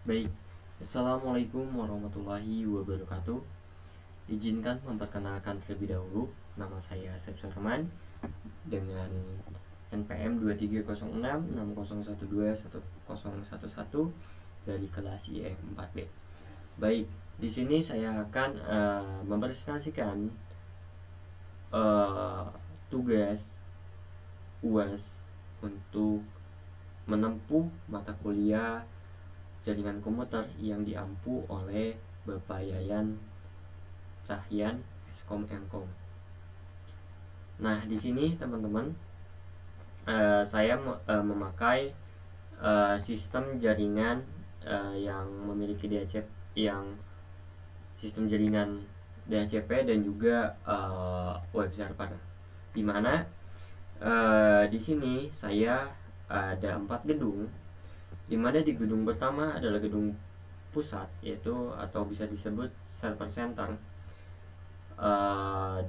Baik, Assalamualaikum warahmatullahi wabarakatuh. Izinkan memperkenalkan terlebih dahulu. Nama saya Asep Surahman dengan NPM 230660121011 dari kelas IF 4B. Baik, di sini saya akan mempresentasikan uh, tugas UAS untuk menempuh mata kuliah jaringan komputer yang diampu oleh Bapak Yayan Cahyan Eskom Mkom. Nah, di sini teman-teman, saya memakai sistem jaringan yang memiliki DHCP, yang sistem jaringan DHCP dan juga web server. Di mana di sini saya ada 4 gedung, di mana di gedung pertama adalah gedung pusat, yaitu atau bisa disebut server center.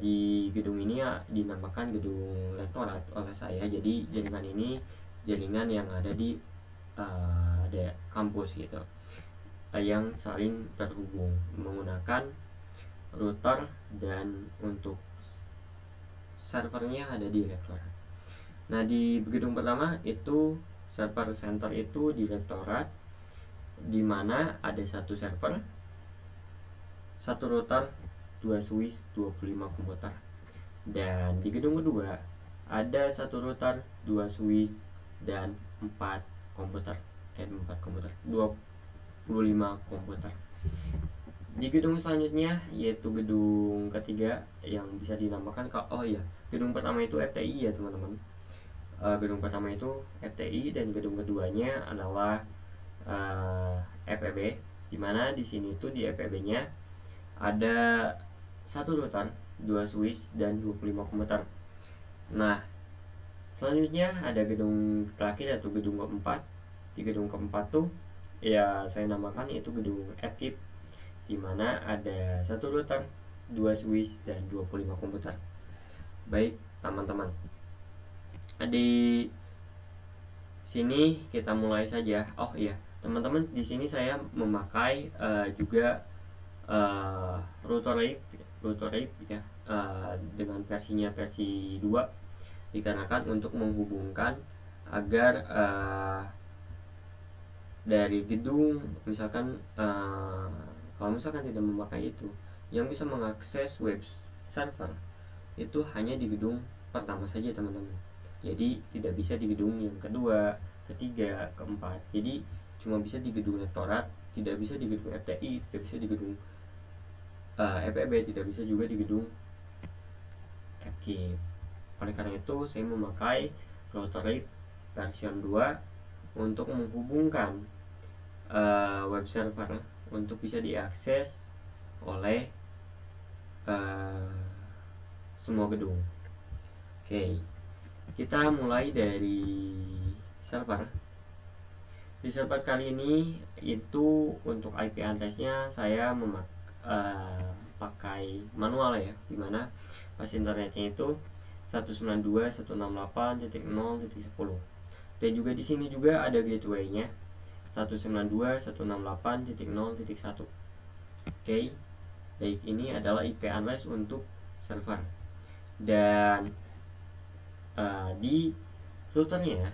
Di gedung ini ya dinamakan gedung rektorat oleh saya. Jadi jaringan ini jaringan yang ada di kampus gitu, yang saling terhubung menggunakan router, dan untuk servernya ada di rektorat. Nah, di gedung pertama itu server center itu di rektorat, di mana ada satu server, satu router, 2 switch, 25 komputer. Dan di gedung kedua ada satu router, 2 switch, dan 4 komputer. 25 komputer. Di gedung selanjutnya yaitu gedung ketiga yang bisa dinamakan, gedung pertama itu FTI ya teman-teman. Gedung pertama itu FTI dan gedung keduanya adalah FEB, dimana di sini tuh di FEB-nya ada satu router, 2 switch, dan 25 komputer. Nah, selanjutnya ada gedung terakhir yaitu gedung keempat. Di gedung keempat tuh ya saya namakan itu gedung FKIP, di mana ada satu router, 2 switch, dan 25 komputer. Baik, teman-teman. Di sini kita mulai saja. Oh iya, teman-teman, di sini saya memakai juga router RAID ya, dengan versi 2, dikarenakan untuk menghubungkan agar dari gedung misalkan, kalau misalkan tidak memakai itu, yang bisa mengakses web server itu hanya di gedung pertama saja teman-teman. Jadi tidak bisa di gedung yang kedua, ketiga, keempat. Jadi cuma bisa di gedung rektorat, tidak bisa di gedung FTI, tidak bisa di gedung FEB, tidak bisa juga di gedung FKIP. Oleh karena itu saya memakai router RAID version 2 untuk menghubungkan web server untuk bisa diakses oleh semua gedung. Oke, kita mulai dari server. Di server kali ini itu untuk IP address-nya saya pakai manual ya, dimana pas internetnya itu 192.168.0.10, dan juga di sini juga ada gateway-nya 192.168.0.1. Oke, baik, ini adalah IP address untuk server. Dan di routernya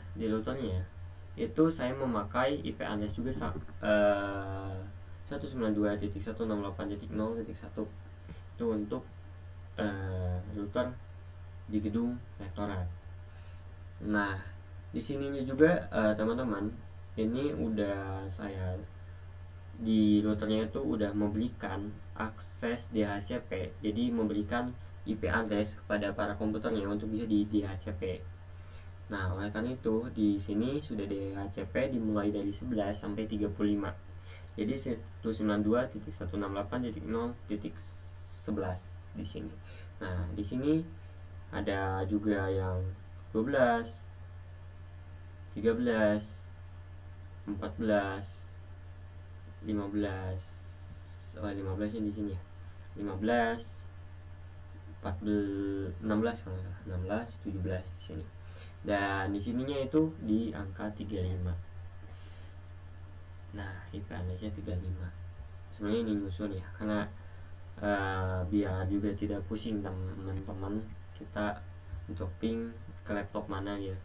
itu saya memakai IP address juga 192.168.0.1 itu untuk router di gedung rektorat. Nah, di sininya juga teman-teman, ini udah saya di routernya itu udah memberikan akses DHCP, jadi memberikan IP address kepada para komputernya untuk bisa di DHCP. Nah, oleh karena itu di sini sudah DHCP dimulai dari 11 sampai 35. Jadi 192.168.0.11 di sini. Nah, di sini ada juga yang 12, 13, 14, 15. 15 nya di sini ya. 15, 14, 16 kalau salah. 16, 17 di sini. Dan di sininya itu di angka 35. Nah, IP address-nya 35. Sebenarnya ini nyusun ya, karena biar juga tidak pusing teman-teman kita untuk ping ke laptop mana ya,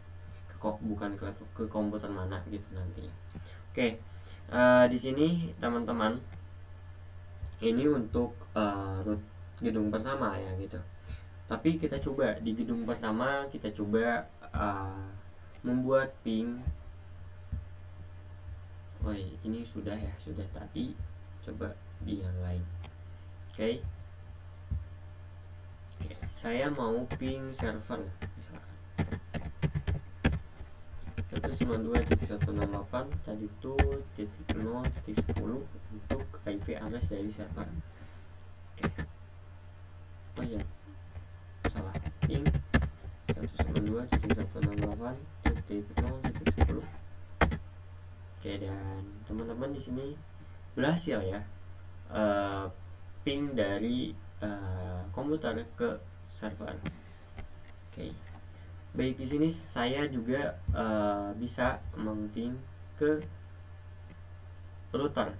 bukan ke laptop, ke komputer mana gitu nantinya. Oke, di sini teman-teman ini untuk root gedung pertama ya gitu. Tapi kita coba di gedung pertama, kita coba membuat ping. Oh ini sudah ya, sudah tadi. Coba di yang lain. Oke, saya mau ping server misalkan 192.168 tadi itu .0.10 untuk IP address dari server. Oke. Oh ya, salah, ping 192.168.0.10. Oke, dan teman-teman di sini berhasil ya ping dari komputer ke server. Oke. Baik, di sini saya juga bisa meng-ping ke router.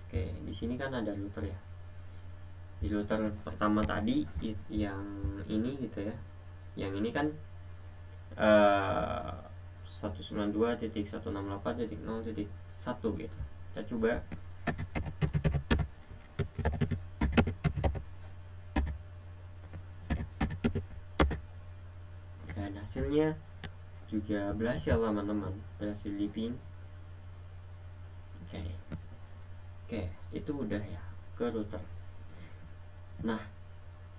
Oke, di sini kan ada router ya. Di router pertama tadi yang ini gitu ya. Yang ini kan 192.168.0.1 gitu. Kita coba. Dan hasilnya juga berhasil teman-teman, berhasil di ping. Oke, itu udah ya ke router. Nah,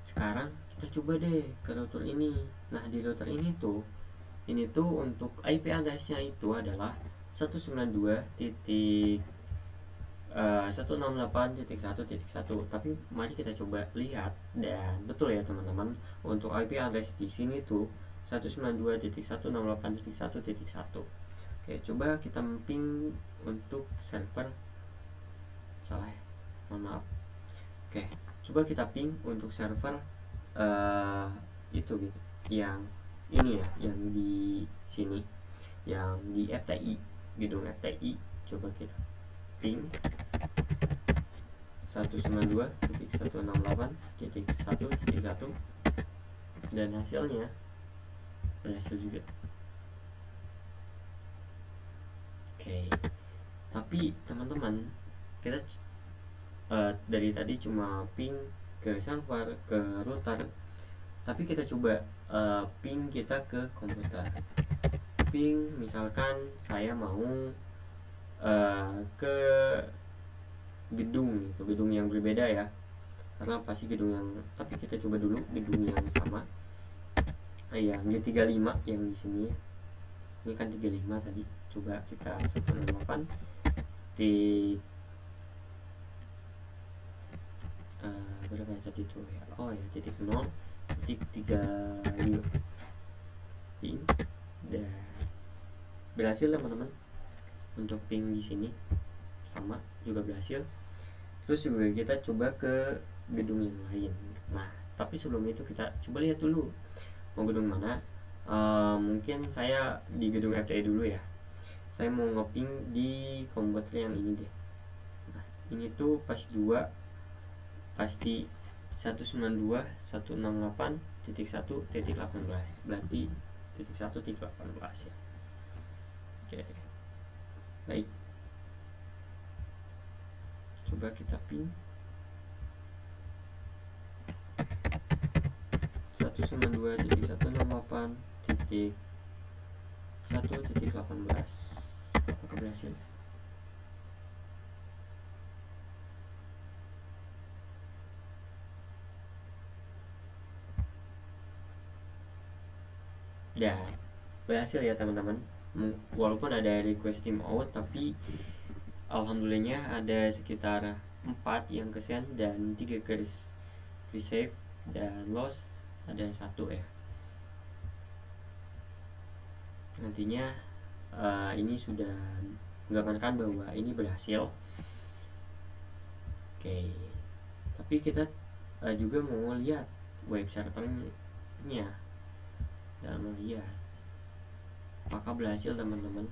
sekarang kita coba deh ke router ini. Nah, di router ini tuh untuk IP address-nya itu adalah 192.168.1.1. Tapi mari kita coba lihat, dan betul ya teman-teman, untuk IP address di sini tuh 192.168.1.1. Oke, coba kita ping untuk server. Salah ya, mohon maaf. Oke, coba kita ping untuk server itu gitu, yang ini ya, yang di sini, yang di FTI, gedung FTI. Coba kita ping 192.168.1.1 dan hasilnya berhasil juga. Oke, tapi teman-teman, kita dari tadi cuma ping ke server, ke router, tapi kita coba ping kita ke komputer. Ping misalkan saya mau ke gedung yang berbeda ya, karena pasti gedung yang, tapi kita coba dulu gedung yang sama. Yang di 35 yang di sini, ini kan 35 tadi. Coba kita 168 di berapa ya tadi itu ya? Oh ya, titik 0.35 ping, dan berhasil teman-teman untuk ping di sini sama juga berhasil. Terus juga kita coba ke gedung yang lain. Nah, tapi sebelum itu kita coba lihat dulu mau gedung mana. Mungkin saya di gedung FTI dulu ya. Saya mau ngeping di komputer yang ini deh. Nah, ini tuh pasti 192.168.1.18 berarti titik 1.18 ya. Oke, baik, coba kita ping 192.168.1.18. Apakah berhasil? Dan berhasil ya teman-teman. Walaupun ada request timeout, tapi alhamdulillahnya ada sekitar 4 yang kesend dan 3 ke resave, dan loss ada 1 ya. Nantinya ini sudah menggambarkan bahwa ini berhasil. Oke, tapi kita juga mau lihat web servernya, dan mau lihat apakah berhasil teman-teman.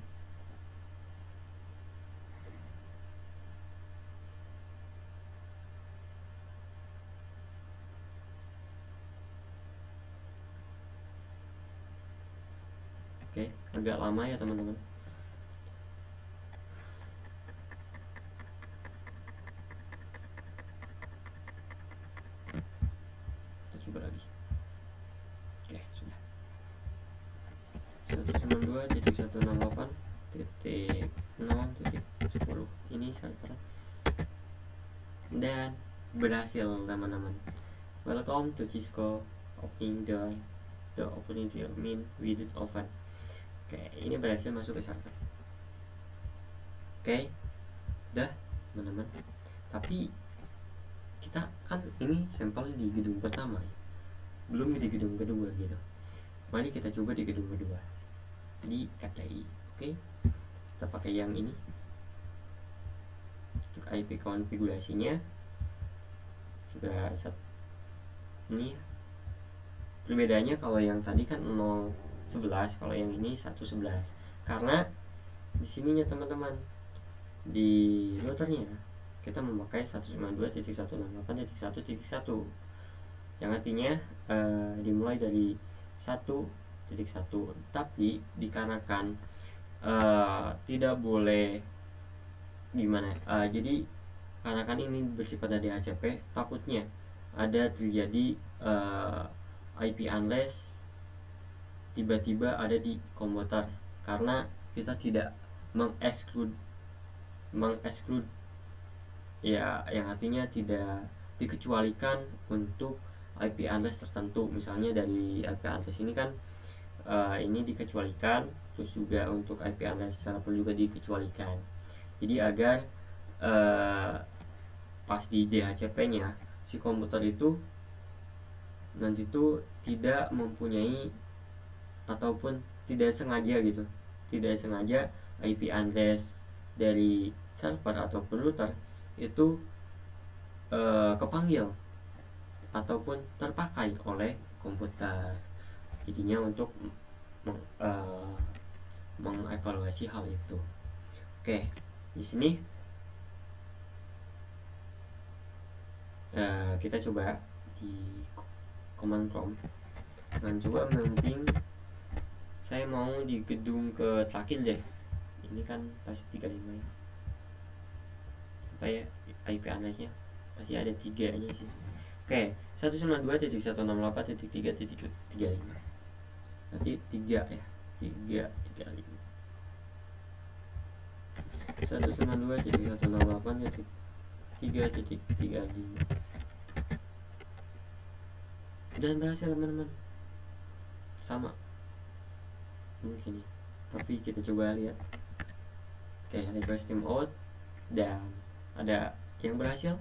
agak lama ya teman-teman. Kita coba lagi. Oke, sudah. 192.168.0.10 ini server dan berhasil teman-teman. Welcome to Cisco opening the opening your main widget open. Oke, ini berhasil masuk ke server. Oke, udah teman-teman. Tapi kita kan ini sampel di gedung pertama ya, belum di gedung kedua gitu. Mari kita coba di gedung kedua, di FTI. Oke, kita pakai yang ini untuk IP konfigurasinya juga ini. Perbedaannya kalau yang tadi kan 0.11, kalau yang ini 1.11, karena di sininya teman-teman, di routernya kita memakai 192.168.1.1, yang artinya dimulai dari 1.1, tapi dikarenakan tidak boleh gimana, jadi karena kan ini bersifat dari HCP, takutnya ada terjadi IP unless tiba-tiba ada di komputer, karena kita tidak mengexclude ya, yang artinya tidak dikecualikan untuk IP address tertentu. Misalnya dari IP address ini kan ini dikecualikan, terus juga untuk IP address server juga dikecualikan. Jadi agar pas di DHCP-nya si komputer itu nanti tuh tidak mempunyai ataupun tidak sengaja gitu, tidak sengaja IP address dari server ataupun router itu kepanggil ataupun terpakai oleh komputer. Jadinya untuk mengevaluasi hal itu. Oke, di sini kita coba di command prompt dan coba memping. Saya mau di gedung ke terakhir deh, ini kan pasti 35 ya, apa ya IP address-nya masih ada 3 aja sih. Oke, 192.168.3.35, nanti 3 ya, 335. 192.168.3.35 dan berhasil teman-teman, sama mungkin ya, tapi kita coba lihat. Oke, request time out dan ada yang berhasil.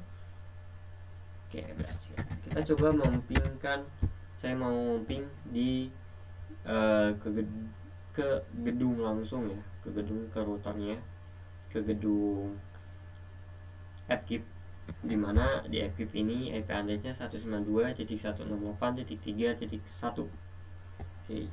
Oke, berhasil. Kita coba mempingkan, saya mau memping di ke gedung langsung ya, ke gedung, ke routernya, ke gedung AppKeep, dimana di AppKeep ini IP address-nya 192.168.3.1. Oke,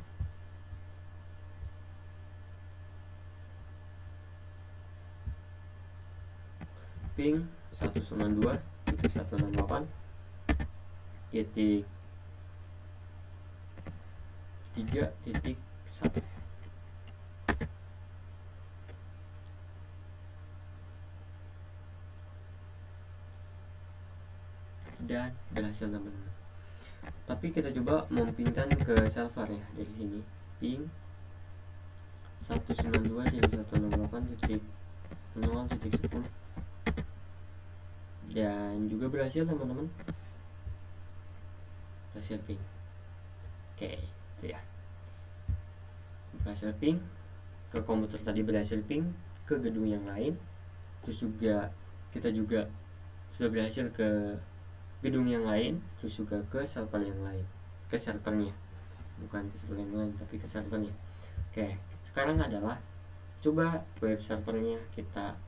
ping 192.168.3.1 dan berhasil teman-teman. Tapi kita coba mempingkan ke server ya, dari sini ping 192.168.0.10 dan juga berhasil teman-teman, berhasil ping. Oke, itu ya, berhasil ping ke komputer tadi, berhasil ping ke gedung yang lain, terus juga kita juga sudah berhasil ke gedung yang lain, terus juga ke server yang lain, ke servernya, bukan ke server yang lain tapi ke servernya. Oke, sekarang adalah coba web servernya kita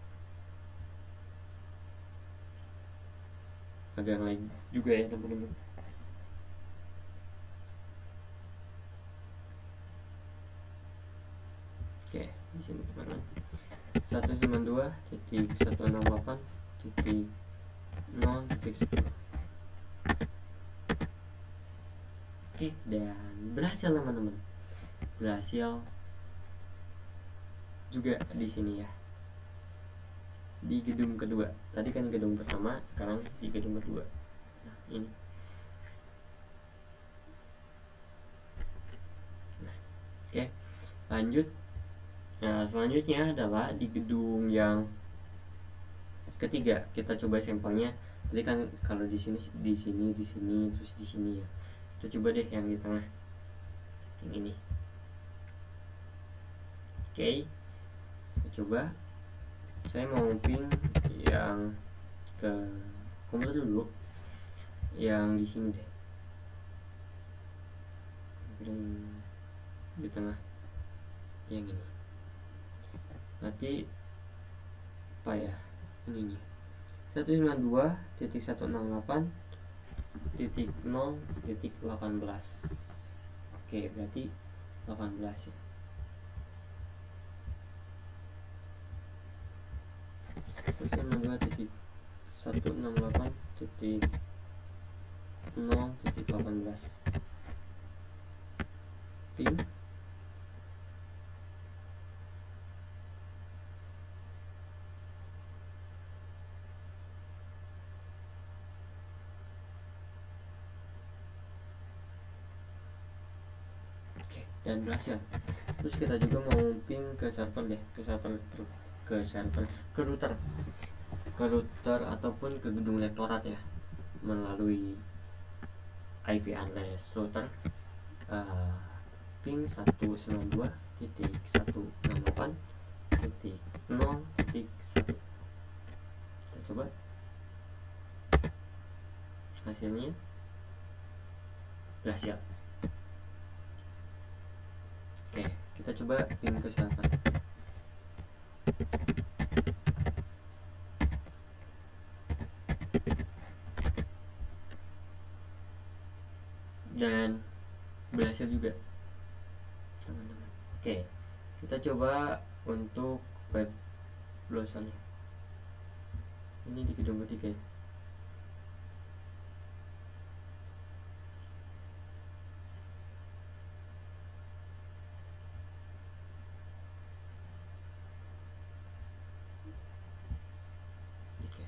agak lain juga ya teman-teman. Oke, di sini teman-teman 192.168.0.10. Oke, dan berhasil teman-teman, berhasil juga di sini ya, di gedung kedua. Tadi kan gedung pertama, sekarang di gedung kedua. Nah ini. Nah, oke, lanjut. Nah selanjutnya adalah di gedung yang ketiga. Kita coba sampelnya. Tadi kan kalau di sini, terus di sini ya. Kita coba deh yang di tengah, yang ini. Oke, kita coba. Saya mau ping yang ke komputer dulu, yang di sini deh, di tengah, yang ini. Nanti apa ya, ini nih, 192.168.0.18. Oke, berarti 18 ya. 192.168.0.18 ping. Oke, dan berhasil. Terus kita juga mau ping ke server deh, ke router ataupun ke gedung lektorat ya, melalui IP address router ping 192.168.0.1. kita coba hasilnya. Berhasil. Oke, kita coba ping ke server. Dan berhasil juga, teman-teman. Oke, kita coba untuk web browsernya. Ini di gedung ketiga ya. Oke.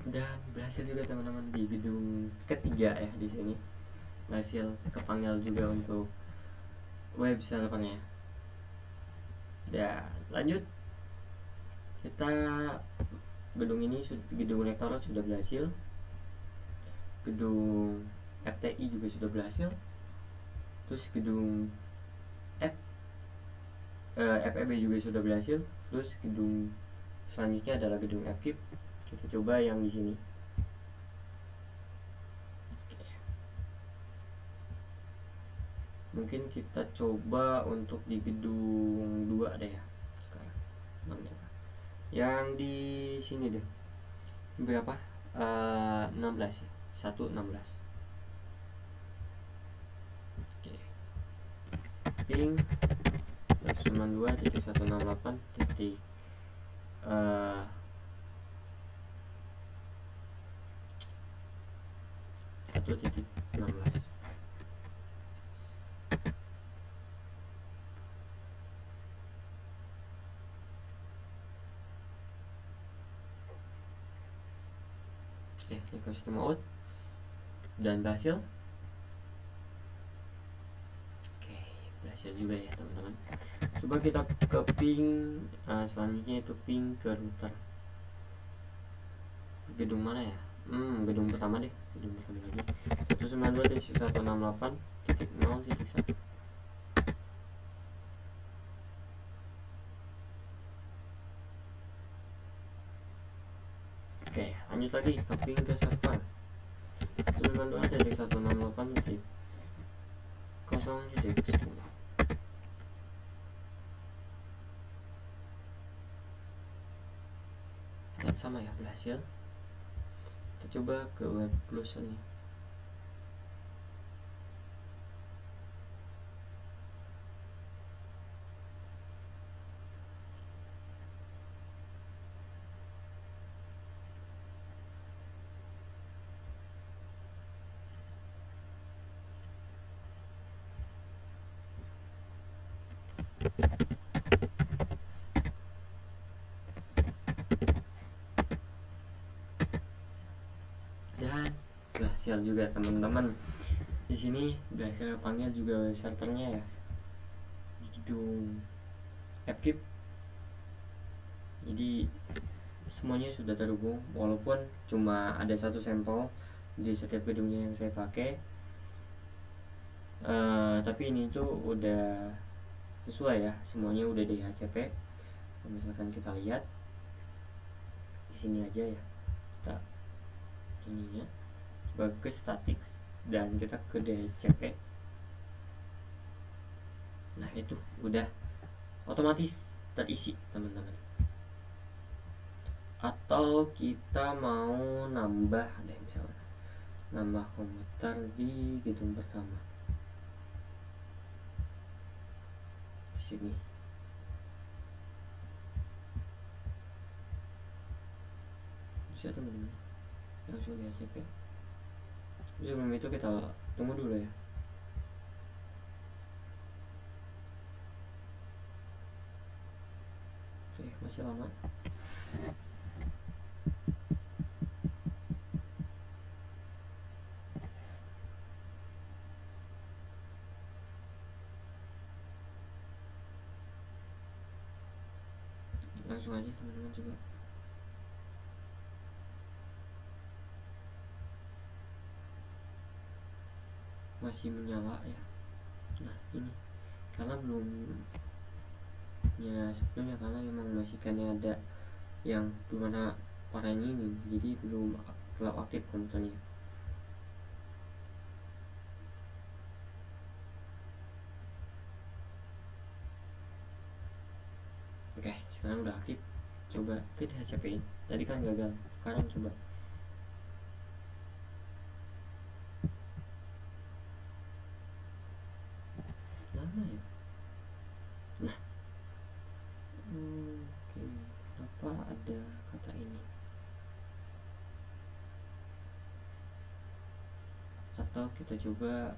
Dan berhasil juga teman-teman di gedung ketiga ya, di sini berhasil kepanggil juga untuk web servernya. Dan lanjut, kita gedung ini, gedung rektorat sudah berhasil, gedung FTI juga sudah berhasil, terus gedung FEB juga sudah berhasil, terus gedung selanjutnya adalah gedung FKIP. Kita coba yang di sini. Mungkin kita coba untuk di gedung 2 deh ya sekarang. Yang di sini deh. Berapa? 16 ya. 116. Oke. Ping 192.168. 1.16. Oke, klik sistem out dan berhasil. Oke, berhasil juga ya teman-teman. Coba kita ke ping selanjutnya, itu ping ke router. Gedung mana ya? Gedung pertama deh, gedung pertama lagi. 192.168.0.1. Oke, lanjut lagi ke ping ke server 192.168.0.10. Dan sama ya, berhasil. Kita coba ke web browsernya. dan berhasil juga teman-teman. Di sini berhasil panggil juga servernya ya di gedung AppKeep. Jadi semuanya sudah terhubung, walaupun cuma ada satu sampel di setiap gedungnya yang saya pakai. Tapi ini tuh udah sesuai ya, semuanya udah di HCP. Kalau misalkan kita lihat di sini aja ya, kita ininya coba ke statics dan kita ke DHCP. Nah itu udah otomatis terisi teman-teman. Atau kita mau nambah deh, misalnya nambah komputer di gedung pertama di sini. Bisa teman-teman langsung di HCP. Sebelum itu kita tunggu dulu ya. Oke, masih lama. Langsung aja teman-teman coba. Masih menyala ya. Nah ini karena belum ya sebetulnya, karena memang masih kan ada yang dimana orang ini, jadi belum terlalu aktif komputernya. Oke, sekarang udah aktif. Coba ke DHCP. Tadi kan gagal, sekarang coba. Lama ya. Nah, oke, kenapa ada kata ini? Atau kita coba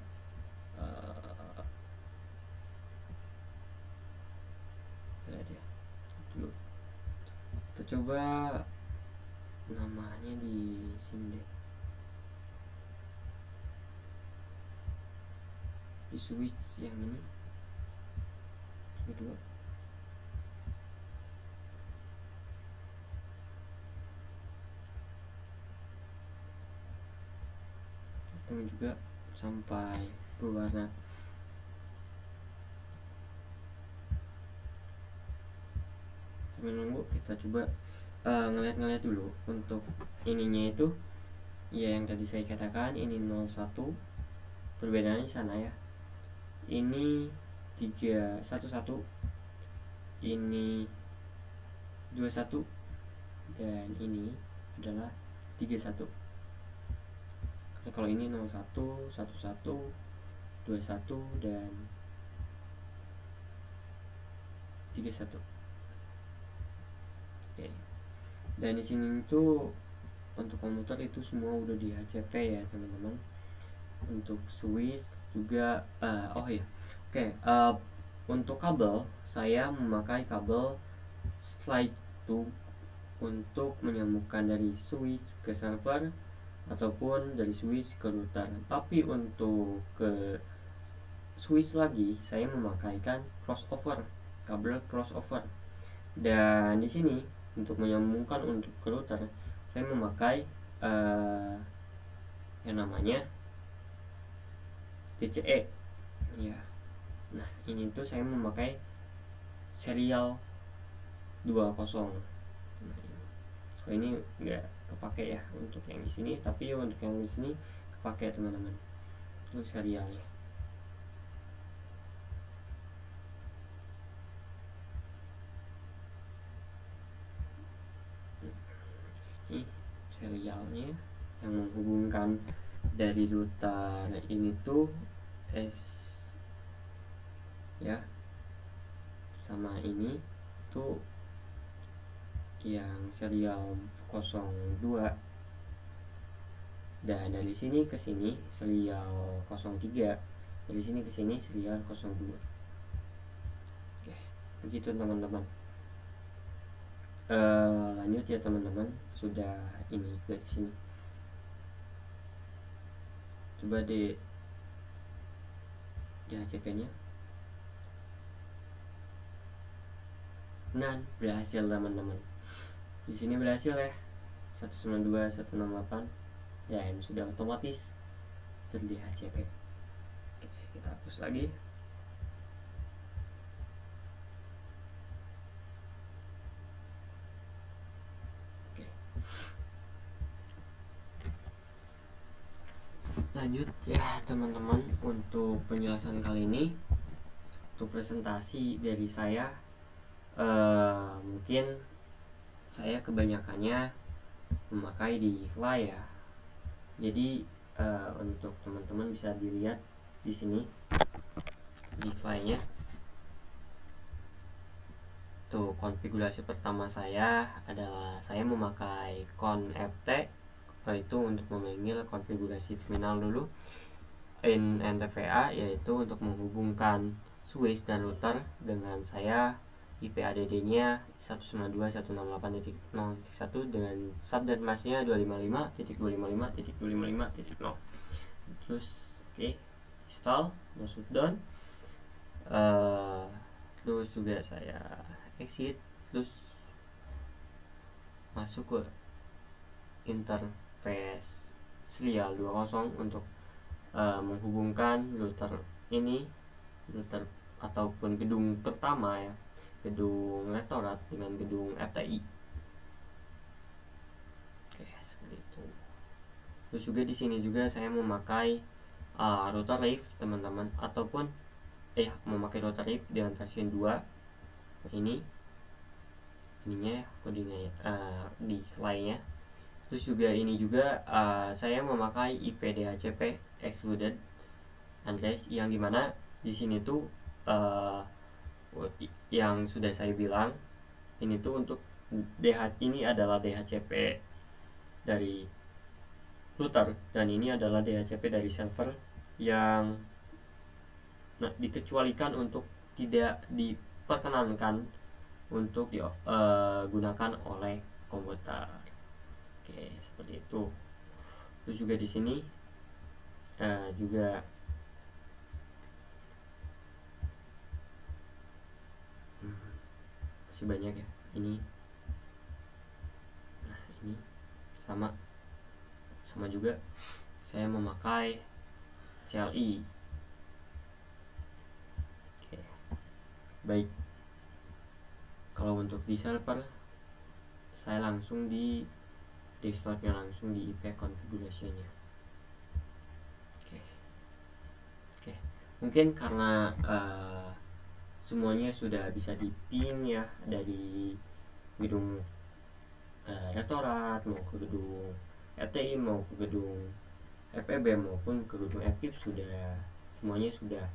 lihat ya dulu. Kita coba namanya di sini deh, di switch yang ini kedua. Kita juga sampai berwarna. Menunggu, kita coba ngeliat-ngeliat dulu untuk ininya itu ya, yang tadi saya katakan ini 01, perbedaannya di sana ya. Ini 311, ini 21, dan ini adalah 31. Karena kalau ini 01, 11, 21 dan 31. Oke. Dan di sini tuh untuk komputer itu semua udah di HCP ya teman-teman. Untuk switch juga oh ya. Oke, untuk kabel saya memakai kabel slide 2 untuk menyambungkan dari switch ke server ataupun dari switch ke router. Tapi untuk ke switch lagi saya memakaikan crossover, kabel crossover. Dan di sini untuk menyambungkan untuk ke router saya memakai yang namanya DCE ya. Nah ini tuh saya memakai serial 20. Nah, ini nggak kepake ya untuk yang di sini, tapi untuk yang di sini kepake teman-teman. Itu serialnya. Ini serialnya yang menghubungkan dari router ini tuh ya sama ini tuh yang serial 02, dan dari sini ke sini serial 03, dari sini ke sini serial 02. Oke, begitu teman-teman. Lanjut ya teman-teman, sudah ini ke sini. Coba di DHCP-nya. Nah, berhasil teman-teman. Di sini berhasil ya. 192, 168. Ya, ini sudah otomatis ter DHCP. Oke, kita hapus lagi. Oke. Lanjut ya teman-teman, untuk penjelasan kali ini, untuk presentasi dari saya, mungkin saya kebanyakannya memakai di Fly ya. Jadi untuk teman-teman bisa dilihat di sini di Fly-nya. Tuh, konfigurasi pertama saya adalah saya memakai conft, yaitu untuk memanggil konfigurasi terminal dulu. NTVA yaitu untuk menghubungkan switch dan router dengan saya. IP ADD-nya 192.168.0.1 dengan subnet mask-nya 255.255.255.0. Terus oke, install, no shutdown. Terus juga saya exit, terus masuk ke interface serial 20 untuk menghubungkan router ini, router ataupun gedung pertama ya, gedung rektorat dengan gedung FTI. Oke, seperti itu. Terus juga di sini juga saya memakai router Rift teman-teman, ataupun memakai router Rift dengan versi 2. Nah, ininya kodenya di lainnya. Terus juga ini juga saya memakai IP DHCP excluded address, yang dimana di sini tuh yang sudah saya bilang, ini tuh untuk ini adalah DHCP dari router dan ini adalah DHCP dari server yang dikecualikan untuk tidak diperkenankan untuk digunakan oleh komputer. Oke, seperti itu. Terus juga di sini juga masih banyak ya. Ini sama juga saya memakai CLI. Oke. Baik, kalau untuk di server saya langsung di desktopnya, langsung di IP configuration-nya. Oke. Mungkin karena semuanya sudah bisa diping ya, dari gedung rektorat mau ke gedung FTI, mau ke gedung FEB maupun ke gedung FKIP, semuanya sudah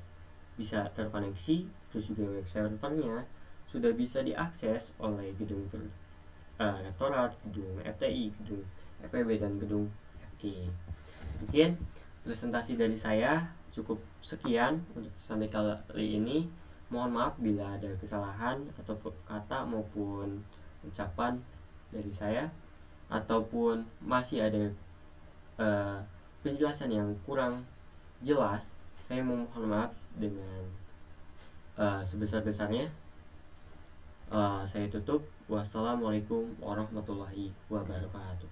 bisa terkoneksi. Terus juga web servernya sudah bisa diakses oleh gedung rektorat, gedung FTI, gedung FEB dan gedung FK. Mungkin presentasi dari saya cukup sekian untuk sampai kali ini. Mohon maaf bila ada kesalahan atau kata maupun ucapan dari saya, ataupun masih ada penjelasan yang kurang jelas. Saya mohon maaf dengan sebesar-besarnya. Saya tutup. Wassalamualaikum warahmatullahi wabarakatuh.